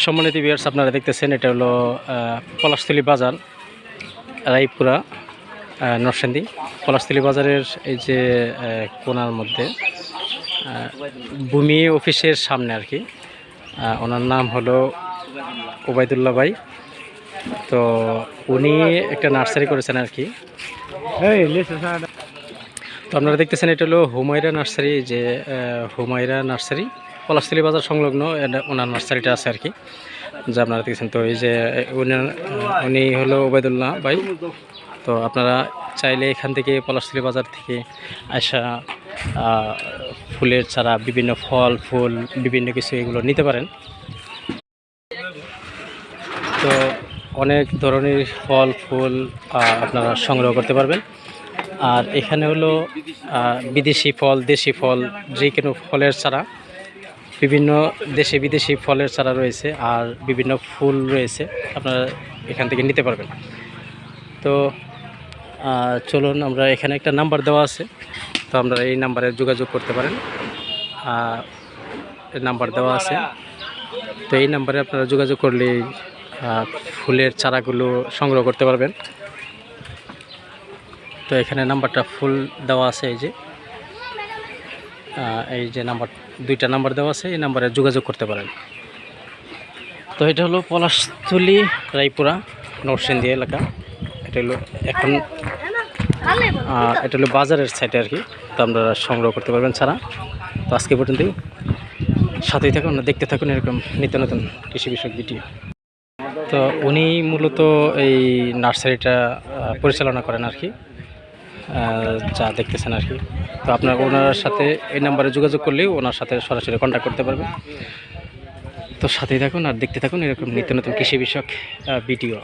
সম্মানিত ভিউয়ার্স, আপনারা দেখতেছেন এটা হলো পলাশতলী বাজার, রায়পুরা, নরসিংদী। পলাশতলী বাজারের এই যে কোনার মধ্যে ভূমি অফিসের সামনে আর কি। ওনার নাম হলো ওবায়দুল্লাহ ভাই। তো উনি একটা নার্সারি করেছেন আর কি। তো আপনারা দেখতেছেন এটা হলো হুমায়রা নার্সারি, যে হুমায়রা নার্সারি পলাশতলী বাজার সংলগ্ন ওনার নার্সারিটা আছে আর কি, যা আপনারা দেখছেন। তো এই যে উনি হলো ওবায়দুল্লাহ ভাই। তো আপনারা চাইলে এখান থেকে পলাশতলী বাজার থেকে আসা ফুলের চারা, বিভিন্ন ফল ফুল, বিভিন্ন কিছু এগুলো নিতে পারেন। তো অনেক ধরনের ফল ফুল আপনারা সংগ্রহ করতে পারবেন। আর এখানে হলো বিদেশি ফল, দেশি ফল, যে কোনো ফলের চারা, বিভিন্ন দেশি বিদেশি ফলের চারা রয়েছে, আর বিভিন্ন ফুল রয়েছে, আপনারা এখান থেকে নিতে পারবেন। তো চলুন, আমরা এখানে একটা নাম্বার দেওয়া আছে, তো আপনারা এই নাম্বারে যোগাযোগ করতে পারেন। নাম্বার দেওয়া আছে, তো এই নাম্বারে আপনারা যোগাযোগ করলে ফুলের চারাগুলো সংগ্রহ করতে পারবেন। তো এখানে নাম্বারটা ফুল দেওয়া আছে, এই যে নাম্বার, দুইটা নাম্বার দেওয়া আছে, এই নাম্বারে যোগাযোগ করতে পারেন। তো এটা হলো পলাশতলী রায়পুরা নরসিংদী এলাকা। এটা হলো এখন এটা হলো বাজারের সাইডে আর কি। তো আপনারা সংগ্রহ করতে পারবেন ছাড়া। তো আজকে পর্যন্তই, সাথেই থাকুন, দেখতে থাকুন এরকম নিত্য নতুন কৃষি বিষয়ক ভিডিও। তো উনি মূলত এই নার্সারিটা পরিচালনা করেন আর কি, যা দেখতেছেন আর কি। তো আপনার ওনার সাথে এই নাম্বারে যোগাযোগ করলেও ওনার সাথে সরাসরি কন্ট্যাক্ট করতে পারবেন। তো সাথেই থাকুন আর দেখতে থাকুন এরকম নিত্য নতুন কৃষি বিষয়ক ভিডিও।